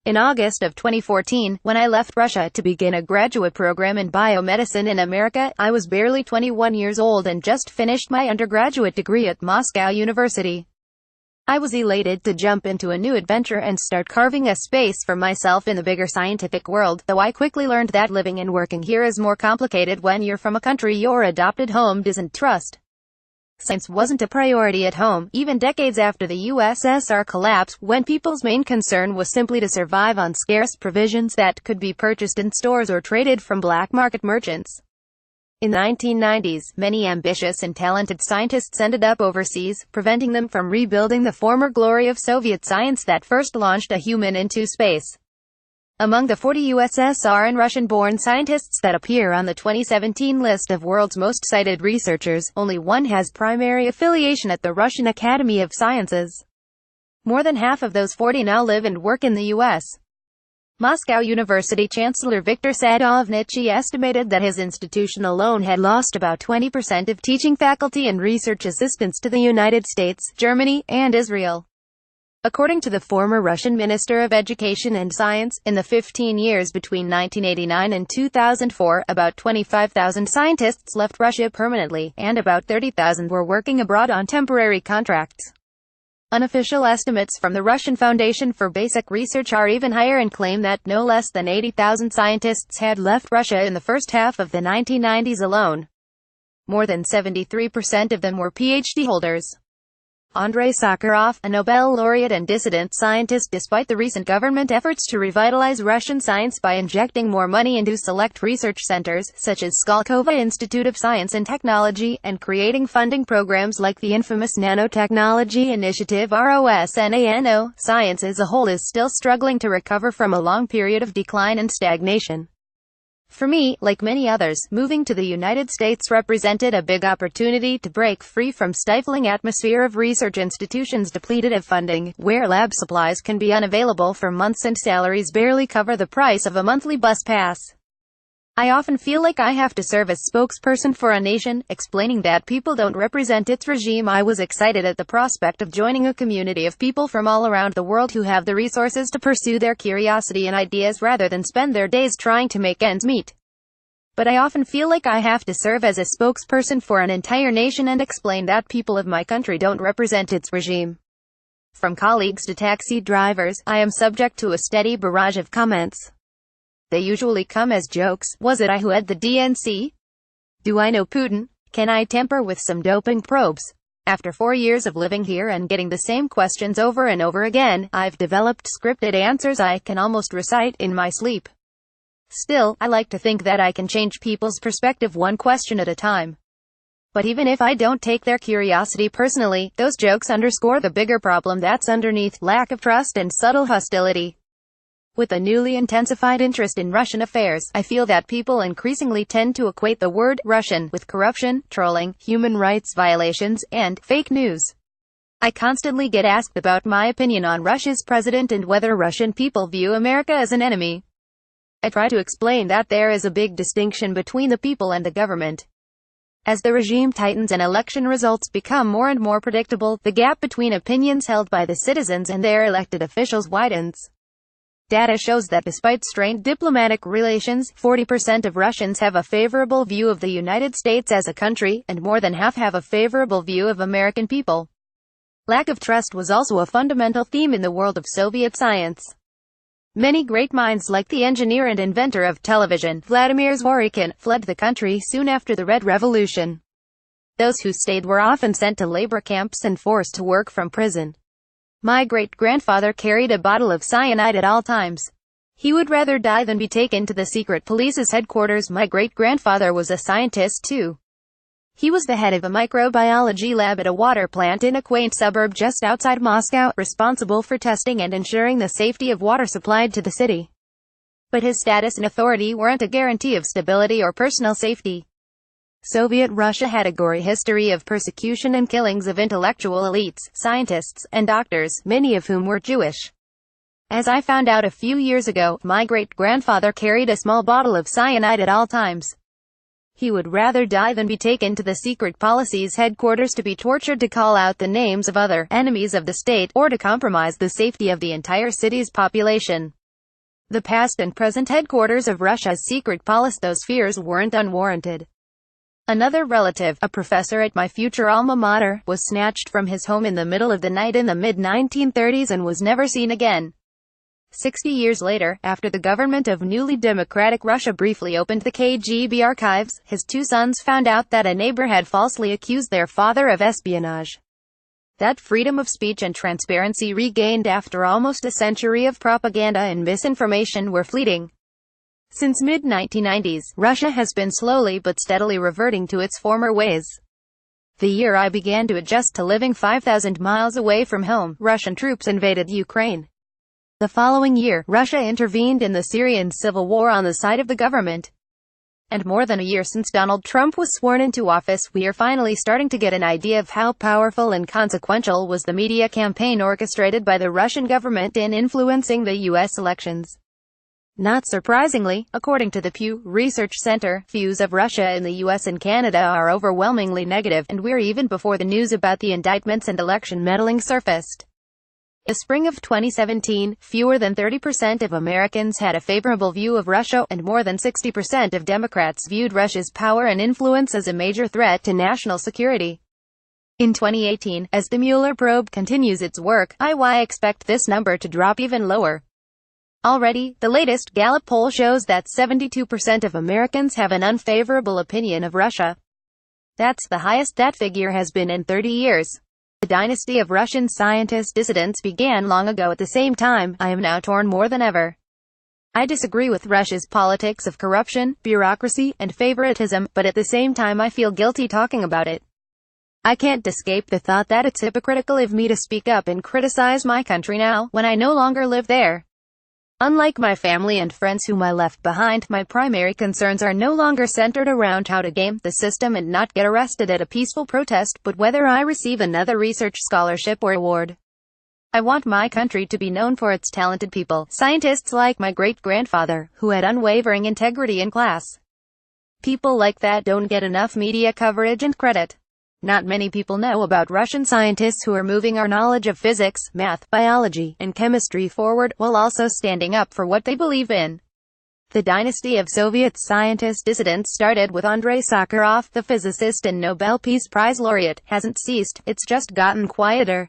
In August of 2014, when I left Russia to begin a graduate program in biomedicine in America, I was barely 21 years old and just finished my undergraduate degree at Moscow University. I was elated to jump into a new adventure and start carving a space for myself in the bigger scientific world, though I quickly learned that living and working here is more complicated when you're from a country your adopted home doesn't trust. Science wasn't a priority at home, even decades after the USSR collapse, when people's main concern was simply to survive on scarce provisions that could be purchased in stores or traded from black market merchants. In the 1990s, many ambitious and talented scientists ended up overseas, preventing them from rebuilding the former glory of Soviet science that first launched a human into space. Among the 40 USSR and Russian-born scientists that appear on the 2017 list of world's most cited researchers, only one has primary affiliation at the Russian Academy of Sciences. More than half of those 40 now live and work in the U.S. Moscow University Chancellor Viktor Sadovnichiy estimated that his institution alone had lost about 20% of teaching faculty and research assistants to the United States, Germany, and Israel. According to the former Russian Minister of Education and Science, in the 15 years between 1989 and 2004, about 25,000 scientists left Russia permanently, and about 30,000 were working abroad on temporary contracts. Unofficial estimates from the Russian Foundation for Basic Research are even higher and claim that no less than 80,000 scientists had left Russia in the first half of the 1990s alone. More than 73% of them were PhD holders. Andrei Sakharov, a Nobel laureate and dissident scientist, despite the recent government efforts to revitalize Russian science by injecting more money into select research centers, such as Skolkovo Institute of Science and Technology, and creating funding programs like the infamous Nanotechnology Initiative ROSNANO, science as a whole is still struggling to recover from a long period of decline and stagnation. For me, like many others, moving to the United States represented a big opportunity to break free from stifling atmosphere of research institutions depleted of funding, where lab supplies can be unavailable for months and salaries barely cover the price of a monthly bus pass. I often feel like I have to serve as spokesperson for a nation, explaining that people don't represent its regime. I was excited at the prospect of joining a community of people from all around the world who have the resources to pursue their curiosity and ideas rather than spend their days trying to make ends meet. But I often feel like I have to serve as a spokesperson for an entire nation and explain that people of my country don't represent its regime. From colleagues to taxi drivers, I am subject to a steady barrage of comments. They usually come as jokes. Was it I who had the DNC? Do I know Putin? Can I tamper with some doping probes? After 4 years of living here and getting the same questions over and over again, I've developed scripted answers I can almost recite in my sleep. Still, I like to think that I can change people's perspective one question at a time. But even if I don't take their curiosity personally, those jokes underscore the bigger problem that's underneath: lack of trust and subtle hostility. With a newly intensified interest in Russian affairs, I feel that people increasingly tend to equate the word Russian with corruption, trolling, human rights violations, and fake news. I constantly get asked about my opinion on Russia's president and whether Russian people view America as an enemy. I try to explain that there is a big distinction between the people and the government. As the regime tightens and election results become more and more predictable, the gap between opinions held by the citizens and their elected officials widens. Data shows that despite strained diplomatic relations, 40% of Russians have a favorable view of the United States as a country, and more than half have a favorable view of American people. Lack of trust was also a fundamental theme in the world of Soviet science. Many great minds like the engineer and inventor of television, Vladimir Zworykin, fled the country soon after the Red Revolution. Those who stayed were often sent to labor camps and forced to work from prison. My great-grandfather carried a bottle of cyanide at all times. He would rather die than be taken to the secret police's headquarters. My great-grandfather was a scientist too. He was the head of a microbiology lab at a water plant in a quaint suburb just outside Moscow, responsible for testing and ensuring the safety of water supplied to the city. But his status and authority weren't a guarantee of stability or personal safety. Soviet Russia had a gory history of persecution and killings of intellectual elites, scientists, and doctors, many of whom were Jewish. As I found out a few years ago, my great-grandfather carried a small bottle of cyanide at all times. He would rather die than be taken to the secret policy's headquarters to be tortured to call out the names of other enemies of the state, or to compromise the safety of the entire city's population. The past and present headquarters of Russia's secret police. Those fears weren't unwarranted. Another relative, a professor at my future alma mater, was snatched from his home in the middle of the night in the mid-1930s and was never seen again. 60 years later, after the government of newly democratic Russia briefly opened the KGB archives, his two sons found out that a neighbor had falsely accused their father of espionage. That freedom of speech and transparency regained after almost a century of propaganda and misinformation were fleeting. Since mid-1990s, Russia has been slowly but steadily reverting to its former ways. The year I began to adjust to living 5,000 miles away from home, Russian troops invaded Ukraine. The following year, Russia intervened in the Syrian civil war on the side of the government. And more than a year since Donald Trump was sworn into office, we are finally starting to get an idea of how powerful and consequential was the media campaign orchestrated by the Russian government in influencing the U.S. elections. Not surprisingly, according to the Pew Research Center, views of Russia in the U.S. and Canada are overwhelmingly negative, and we're even before the news about the indictments and election meddling surfaced. In the spring of 2017, fewer than 30% of Americans had a favorable view of Russia, and more than 60% of Democrats viewed Russia's power and influence as a major threat to national security. In 2018, as the Mueller probe continues its work, I expect this number to drop even lower. Already, the latest Gallup poll shows that 72% of Americans have an unfavorable opinion of Russia. That's the highest that figure has been in 30 years. The dynasty of Russian scientist dissidents began long ago. At the same time, I am now torn more than ever. I disagree with Russia's politics of corruption, bureaucracy, and favoritism, but at the same time I feel guilty talking about it. I can't escape the thought that it's hypocritical of me to speak up and criticize my country now, when I no longer live there. Unlike my family and friends whom I left behind, my primary concerns are no longer centered around how to game the system and not get arrested at a peaceful protest, but whether I receive another research scholarship or award. I want my country to be known for its talented people, scientists like my great-grandfather, who had unwavering integrity in class. People like that don't get enough media coverage and credit. Not many people know about Russian scientists who are moving our knowledge of physics, math, biology, and chemistry forward, while also standing up for what they believe in. The dynasty of Soviet scientist dissidents started with Andrei Sakharov, the physicist and Nobel Peace Prize laureate, hasn't ceased, it's just gotten quieter.